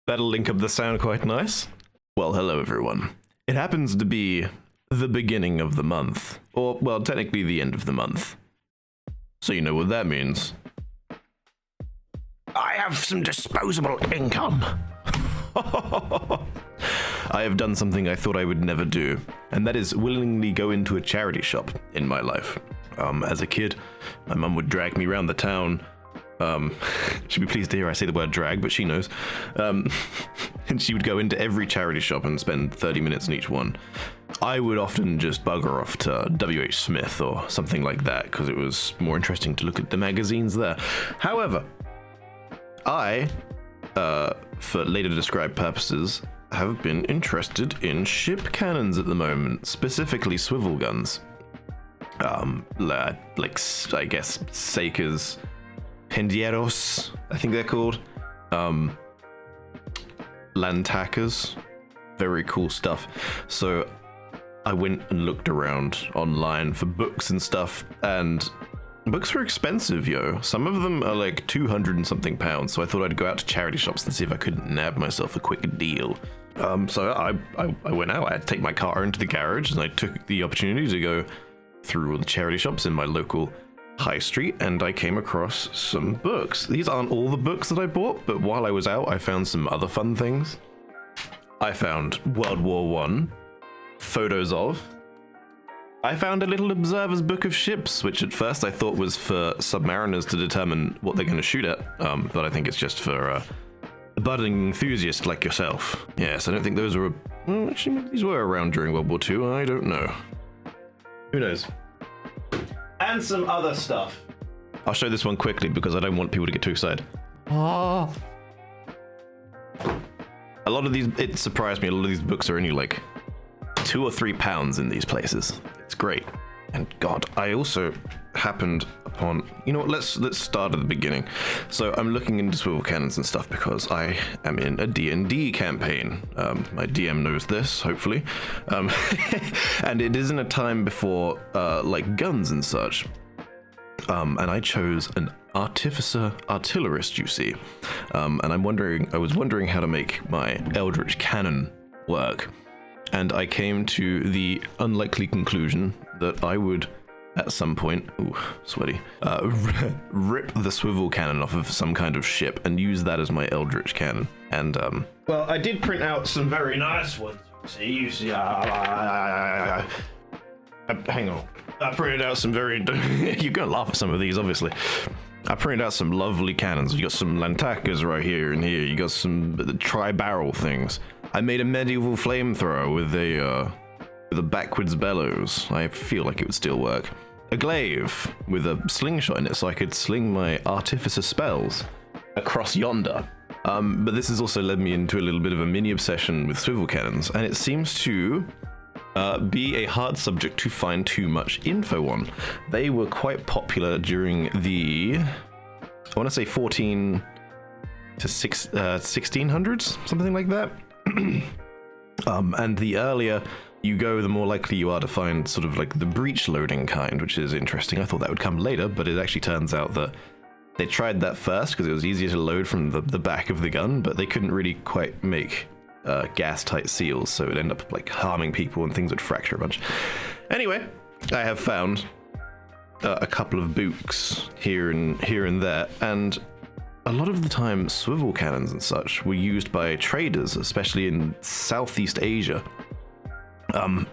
That'll link up the sound quite nice. Well, hello everyone. It happens to be the beginning of the month. Or, well, technically the end of the month. So you know what that means. I have some disposable income. I have done something I thought I would never do, and that is willingly go into a charity shop in my life. As a kid, my mum would drag me around the town. She'd be pleased to hear I say the word drag, but she knows. And she would go into every charity shop and spend 30 minutes in each one. I would often just bugger off to W.H. Smith or something like that, because it was more interesting to look at the magazines there. However, I, for later described purposes, have been interested in ship cannons at the moment, specifically swivel guns. Like, I guess, Sakers, Pendieros, I think they're called. Lantakas, very cool stuff. So I went and looked around online for books and stuff, and books are expensive, yo. Some of them are like 200 and something pounds, so I thought I'd go out to charity shops and see if I could nab myself a quick deal. So I went out, I had to take my car into the garage, and I took the opportunity to go through all the charity shops in my local high street, and I came across some books. These aren't all the books that I bought, but while I was out, I found some other fun things. I found World War I, photos of. I found a little observer's book of ships, which at first I thought was for submariners to determine what they're going to shoot at, but I think it's just for a budding enthusiast like yourself. Yes, I don't think those were... Well, actually, maybe these were around during World War II, I don't know. Who knows? And some other stuff. I'll show this one quickly because I don't want people to get too excited. A lot of these, it surprised me, a lot of these books are only like £2 or £3 in these places. It's great. And God, I also happened upon, you know what, let's start at the beginning. So I'm looking into swivel cannons and stuff because I am in a D&D campaign. My DM knows this, hopefully. And it is in a time before like guns and such. And I chose an artificer artillerist, you see. And I was wondering how to make my eldritch cannon work. And I came to the unlikely conclusion that I would, at some point, ooh, sweaty, rip the swivel cannon off of some kind of ship and use that as my eldritch cannon. And, well, I did print out some very nice ones. You see, hang on. I printed out some very... You're going to laugh at some of these, obviously. I printed out some lovely cannons. You got some Lantakas right here and here. You got some tri-barrel things. I made a medieval flamethrower with a backwards bellows. I feel like it would still work. A glaive with a slingshot in it so I could sling my artificer spells across yonder. But this has also led me into a little bit of a mini obsession with swivel cannons, and it seems to be a hard subject to find too much info on. They were quite popular during the, I want to say 14 to 1600s, something like that. And the earlier you go, the more likely you are to find sort of like the breech loading kind, which is interesting. I thought that would come later, but it actually turns out that they tried that first because it was easier to load from the back of the gun, but they couldn't really quite make gas-tight seals, so it ended up like harming people and things would fracture a bunch. Anyway, I have found a couple of books here and there, and a lot of the time swivel cannons and such were used by traders, especially in Southeast Asia,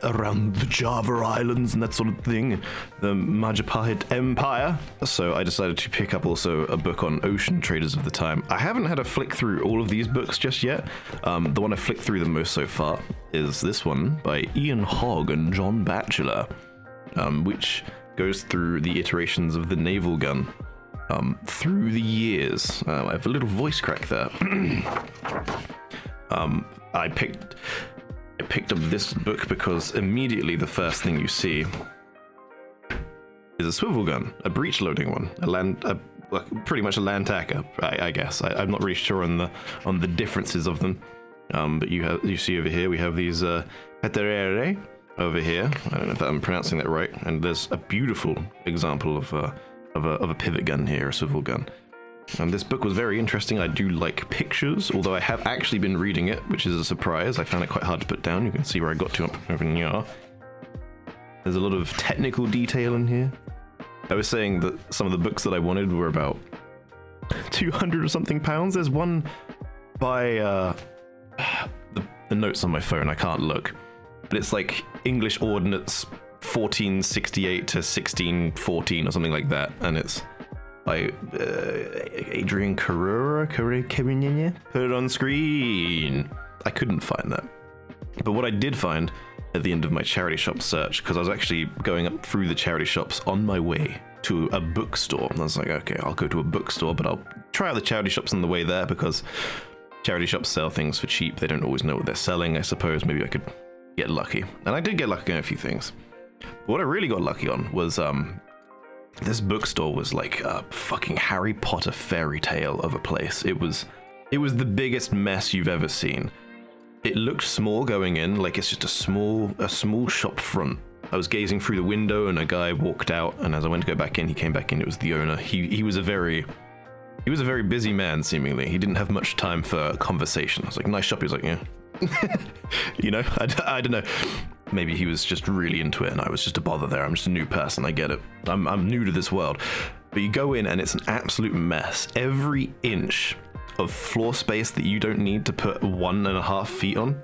around the Java Islands and that sort of thing, the Majapahit Empire. So I decided to pick up also a book on ocean traders of the time. I haven't had a flick through all of these books just yet. The one I flicked through the most so far is this one by Ian Hogg and John Batchelor, which goes through the iterations of the naval gun through the years. I have a little voice crack there. I picked up this book because immediately the first thing you see is a swivel gun, a breech loading one, pretty much a Lantaka, I guess. I'm not really sure on the differences of them, but you see over here we have these Peterere over here. I don't know if I'm pronouncing that right. And there's a beautiful example of a pivot gun here, a swivel gun. And this book was very interesting. I do like pictures, although I have actually been reading it, which is a surprise. I found it quite hard to put down. You can see where I got to up over here. There's a lot of technical detail in here. I was saying that some of the books that I wanted were about 200 or something pounds. There's one by the notes on my phone, I can't look, but it's like English Ordnance 1468 to 1614 or something like that, and it's by Adrian Carrera. Put it on screen. I couldn't find that, but what I did find at the end of my charity shop search, because I was actually going up through the charity shops on my way to a bookstore, and I was like, okay, I'll go to a bookstore, but I'll try out the charity shops on the way there, because charity shops sell things for cheap. They don't always know what they're selling, I suppose. Maybe I could get lucky. And I did get lucky on a few things. But what I really got lucky on was this bookstore was like a fucking Harry Potter fairy tale of a place. It was the biggest mess you've ever seen. It looked small going in, like it's just a small shop front. I was gazing through the window and a guy walked out, and as I went to go back in, he came back in. It was the owner. He was a very busy man, seemingly. He didn't have much time for conversation. I was like, nice shop. He was like, yeah. You know, I don't know. Maybe he was just really into it and I was just a bother there. I'm just a new person. I get it. I'm new to this world. But you go in and it's an absolute mess. Every inch of floor space that you don't need to put 1.5 feet on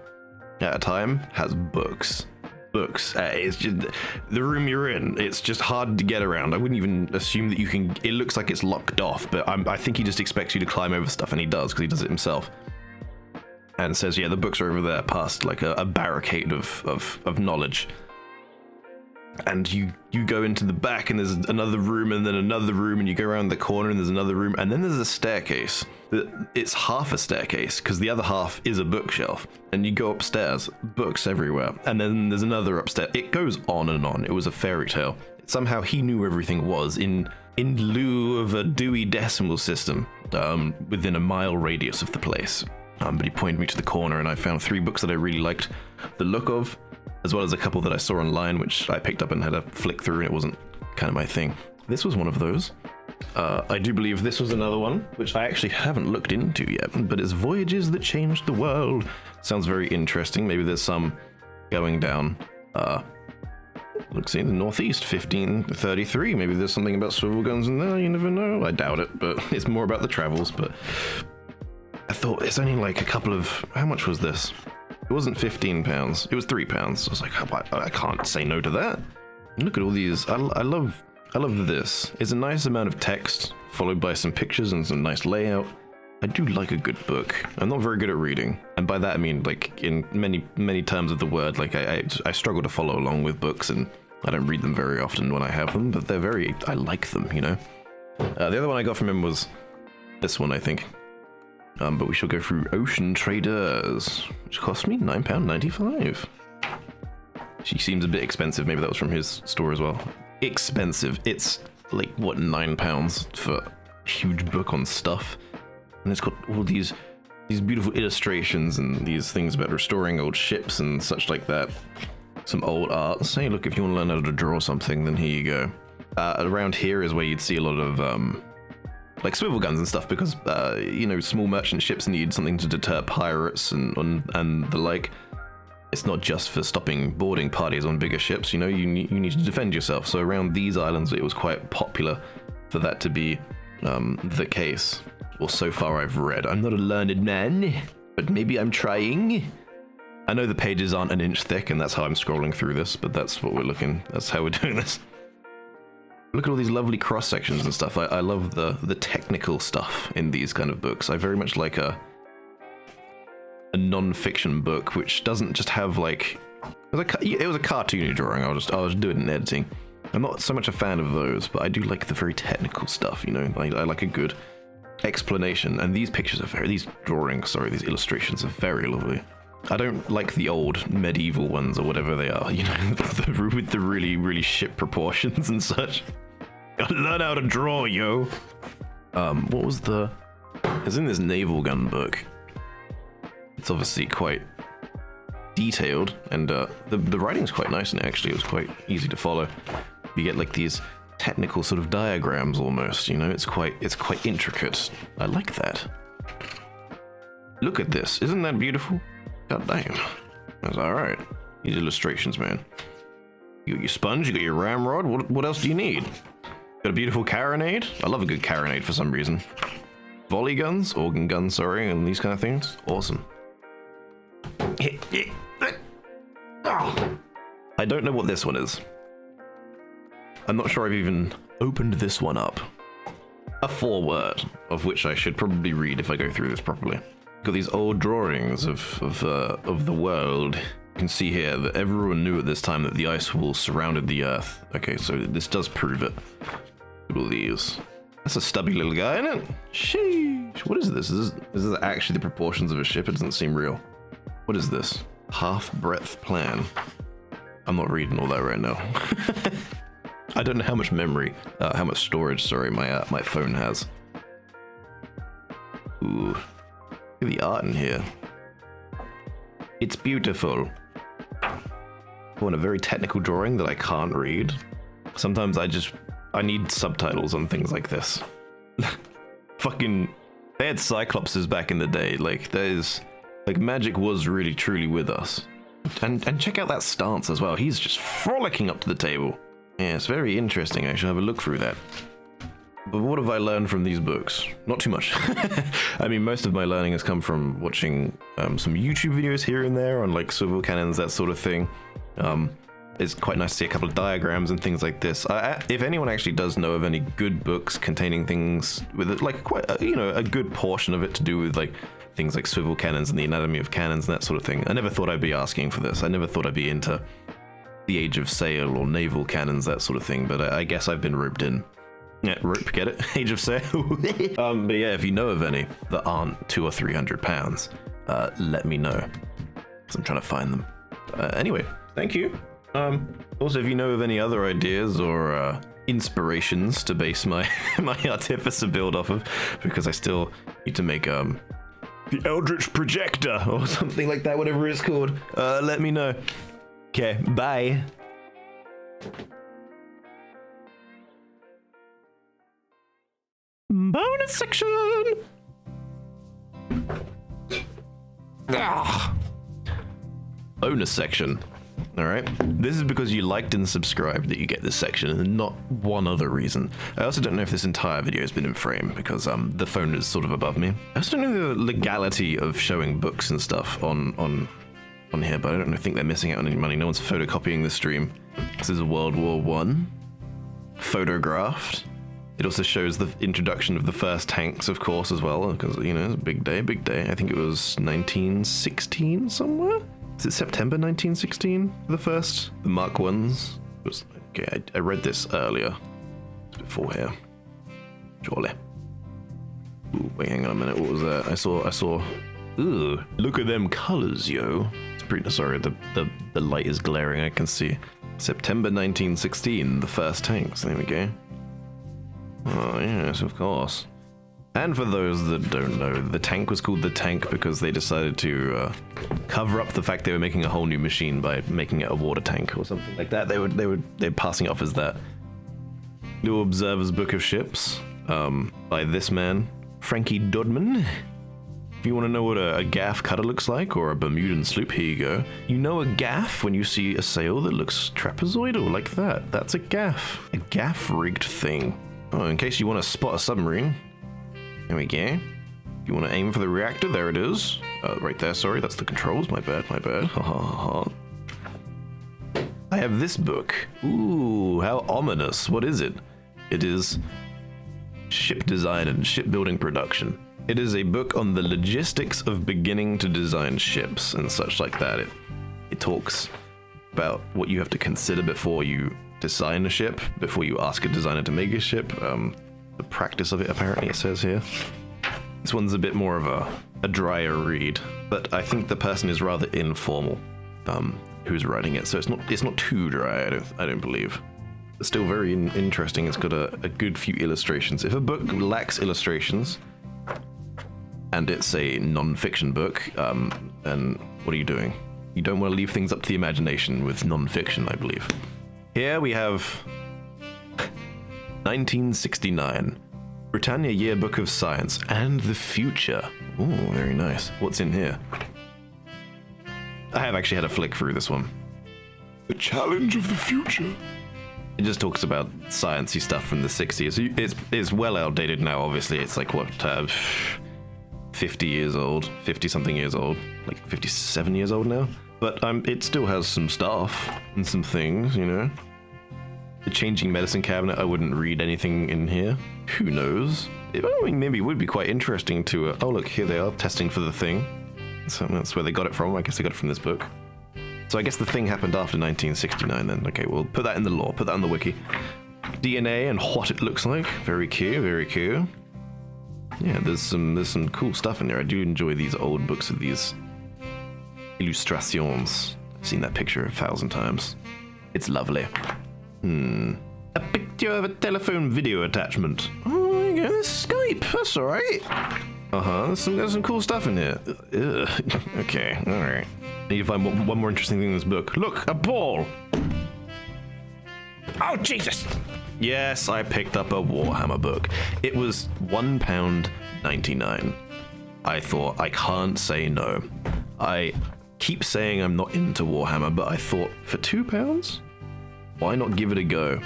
at a time has books. It's just the room you're in. It's just hard to get around. I wouldn't even assume that you can. It looks like it's locked off, but I think he just expects you to climb over stuff, and he does because he does it himself. And says, yeah, the books are over there, past like a barricade of knowledge. And you go into the back, and there's another room, and then another room, and you go around the corner, and there's another room, and then there's a staircase. It's half a staircase, because the other half is a bookshelf. And you go upstairs, books everywhere, and then there's another upstairs. It goes on and on. It was a fairy tale. Somehow he knew everything was in lieu of a Dewey Decimal System within a mile radius of the place. But he pointed me to the corner, and I found 3 books that I really liked the look of, as well as a couple that I saw online, which I picked up and had a flick through, and it wasn't kind of my thing. This was one of those. I do believe this was another one, which I actually haven't looked into yet, but it's Voyages That Changed the World. Sounds very interesting. Maybe there's some going down, let's see, the northeast, 1533. Maybe there's something about swivel guns in there, you never know. I doubt it, but it's more about the travels. But I thought it's only like a couple of, how much was this? It wasn't £15, it was £3. I was like, I can't say no to that. And look at all these. I love this. It's a nice amount of text, followed by some pictures and some nice layout. I do like a good book. I'm not very good at reading, and by that I mean, like, in many terms of the word. Like, I struggle to follow along with books, and I don't read them very often when I have them, but I like them, you know? The other one I got from him was this one, I think. But we shall go through Ocean Traders, which cost me £9.95. She seems a bit expensive. Maybe that was from his store as well. Expensive. It's like, what, £9 for a huge book on stuff. And it's got all these beautiful illustrations and these things about restoring old ships and such like that. Some old art. Say, look, if you want to learn how to draw something, then here you go. Around here is where you'd see a lot of like swivel guns and stuff, because small merchant ships need something to deter pirates and the like. It's not just for stopping boarding parties on bigger ships, you know, you need to defend yourself. So around these islands, it was quite popular for that to be the case. Well, so far I've read. I'm not a learned man, but maybe I'm trying. I know the pages aren't an inch thick, and that's how I'm scrolling through this, but that's how we're doing this. Look at all these lovely cross sections and stuff. I love the technical stuff in these kind of books. I very much like a non-fiction book which doesn't just have like it was a cartoony drawing. I'll just do it in editing. I'm not so much a fan of those, but I do like the very technical stuff. You know, I like a good explanation. And these pictures are these illustrations are very lovely. I don't like the old medieval ones or whatever they are, you know, with the really, really shit proportions and such. Gotta learn how to draw, yo. What was it's in this naval gun book. It's obviously quite detailed, and the writing's quite nice, and actually it was quite easy to follow. You get like these technical sort of diagrams almost, you know, it's quite intricate. I like that. Look at this, isn't that beautiful? God damn. That's alright. These illustrations, man. You got your sponge, you got your ramrod, what else do you need? Got a beautiful carronade? I love a good carronade for some reason. Volley guns, organ guns, sorry, and these kind of things. Awesome. I don't know what this one is. I'm not sure I've even opened this one up. A foreword, of which I should probably read if I go through this properly. Got these old drawings of the world. You can see here that everyone knew at this time that the ice wall surrounded the Earth. Okay, so this does prove it. Look at all these. That's a stubby little guy, isn't it? Sheesh. What is this? Is this actually the proportions of a ship? It doesn't seem real. What is this? Half-breadth plan. I'm not reading all that right now. I don't know how much memory, how much storage, sorry, my phone has. Ooh. Look at the art in here. It's beautiful. I want a very technical drawing that I can't read. Sometimes I need subtitles on things like this. Fucking, they had Cyclopses back in the day. Like, magic was really truly with us. And check out that stance as well. He's just frolicking up to the table. Yeah, it's very interesting. I should have a look through that. But what have I learned from these books? Not too much. I mean, most of my learning has come from watching some YouTube videos here and there on like swivel cannons, that sort of thing. It's quite nice to see a couple of diagrams and things like this. If anyone actually does know of any good books containing things with like quite a good portion of it to do with like things like swivel cannons and the anatomy of cannons and that sort of thing, I never thought I'd be asking for this. I never thought I'd be into the Age of Sail or naval cannons, that sort of thing. But I guess I've been roped in. Yeah, rope, get it? Age of Sail. But yeah, if you know of any that aren't £200 or £300, let me know, because I'm trying to find them. Anyway, thank you. Also, if you know of any other ideas or inspirations to base my Artificer build off of, because I still need to make the Eldritch Projector or something like that, whatever it's called, let me know. Okay, bye. Bonus section! Bonus section. Alright, this is because you liked and subscribed that you get this section, and not one other reason. I also don't know if this entire video has been in frame, because the phone is sort of above me. I also don't know the legality of showing books and stuff on here, but I don't think they're missing out on any money. No one's photocopying the stream. This is a World War I. Photographed. It also shows the introduction of the first tanks, of course, as well, because, you know, it's a big day, big day. I think it was 1916 somewhere? Is it September 1916 for the first? The Mark 1s? Okay, I read this earlier. It's before here. Surely. Ooh, wait, hang on a minute. What was that? I saw... Ooh, look at them colors, yo. It's pretty... Sorry, the light is glaring, I can see. September 1916, the first tanks. There we go. Oh, yes, of course. And for those that don't know, the tank was called the tank because they decided to cover up the fact they were making a whole new machine by making it a water tank or something like that. They're passing it off as that. New Observer's Book of Ships, by this man, Frankie Dodman. If you want to know what a gaff cutter looks like, or a Bermudan sloop, here you go. You know a gaff when you see a sail that looks trapezoidal like that. That's a gaff. A gaff-rigged thing. Oh, in case you want to spot a submarine. There we go. If you want to aim for the reactor, there it is. Right there, sorry, that's the controls. My bad, my bad. Ha ha ha. I have this book. Ooh, how ominous. What is it? It is Ship Design and Shipbuilding Production. It is a book on the logistics of beginning to design ships and such like that. It talks about what you have to consider before you design a ship, before you ask a designer to make a ship. The practice of it, apparently, it says here. This one's a bit more of a drier read, but I think the person is rather informal, who's writing it, so it's not too dry, I don't believe. It's still very interesting. It's got a good few illustrations. If a book lacks illustrations, and it's a non-fiction book, then what are you doing? You don't want to leave things up to the imagination with non-fiction, I believe. Here we have 1969. Britannia Yearbook of Science and the Future. Ooh, very nice. What's in here? I have actually had a flick through this one. The Challenge of the Future. It just talks about sciencey stuff from the 60s. It's well outdated now, obviously. It's like, what, 50 years old, 50-something years old, like 57 years old now. But it still has some stuff and some things, you know. The changing medicine cabinet, I wouldn't read anything in here. Who knows? I mean, maybe it would be quite interesting to... oh, look, here they are, testing for the thing. So that's where they got it from. I guess they got it from this book. So I guess the thing happened after 1969 then. Okay, we'll put that in the lore, put that on the wiki. DNA and what it looks like. Very cool, very cool. Yeah, there's some cool stuff in there. I do enjoy these old books with these illustrations. I've seen that picture 1,000 times. It's lovely. A picture of a telephone video attachment. Oh, yeah, this is Skype. That's alright. There's some cool stuff in here. Ugh. Okay, alright. Need to find one more interesting thing in this book. Look, a ball! Oh, Jesus! Yes, I picked up a Warhammer book. It was £1.99. I thought, I can't say no. I keep saying I'm not into Warhammer, but I thought, for £2? Why not give it a go?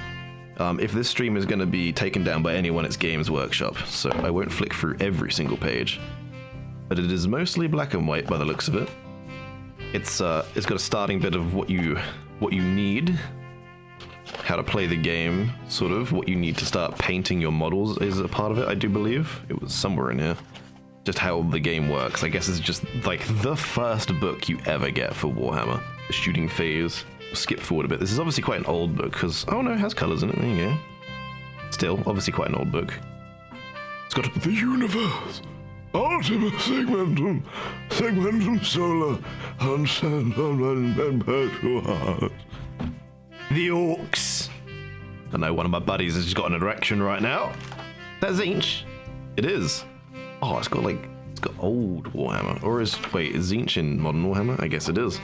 If this stream is going to be taken down by anyone, it's Games Workshop, so I won't flick through every single page. But it is mostly black and white by the looks of it. It's got a starting bit of what you need, how to play the game, sort of, what you need to start painting your models is a part of it, I do believe. It was somewhere in here. Just how the game works. I guess it's just like the first book you ever get for Warhammer. The shooting phase. Skip forward a bit. This is obviously quite an old book, because... oh no, it has colours in it, there you go. Still, obviously quite an old book. It's got the universe, Ultima Segmentum Solar, and Perpetual. The Orcs. I know one of my buddies has just got an erection right now. That's Zinch. It is. Oh, it's got old Warhammer. Or is Zinch in modern Warhammer? I guess it is.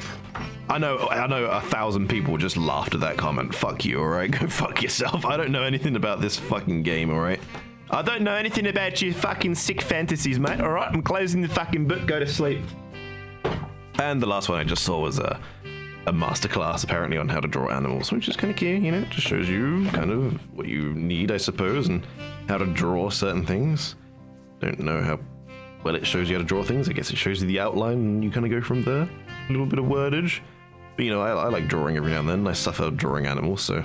I know 1,000 people just laughed at that comment. Fuck you, alright? Go fuck yourself. I don't know anything about this fucking game, alright? I don't know anything about your fucking sick fantasies, mate, alright? I'm closing the fucking book, go to sleep. And the last one I just saw was a masterclass, apparently, on how to draw animals, which is kind of cute, you know? It just shows you kind of what you need, I suppose, and how to draw certain things. Don't know how well it shows you how to draw things. I guess it shows you the outline, and you kind of go from there. A little bit of wordage. But, you know, I like drawing every now and then. I suffer drawing animals, so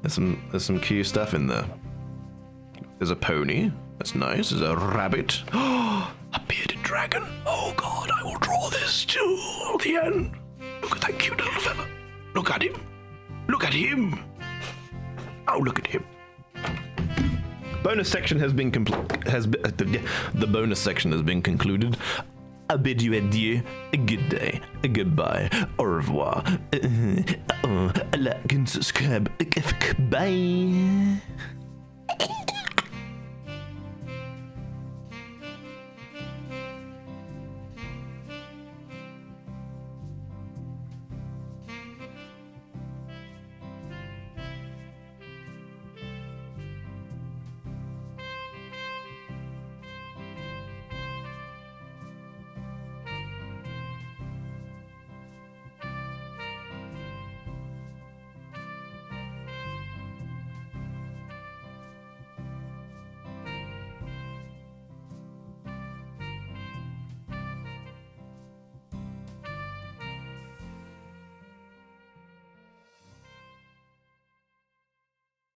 there's some cute stuff in there. There's a pony. That's nice. There's a rabbit. Oh, a bearded dragon. Oh, God, I will draw this till the end. Look at that cute little fella. Look at him. Look at him. Oh, look at him. Bonus section has been the bonus section has been concluded. I bid you adieu, a good day, a goodbye, au revoir, like and subscribe, bye.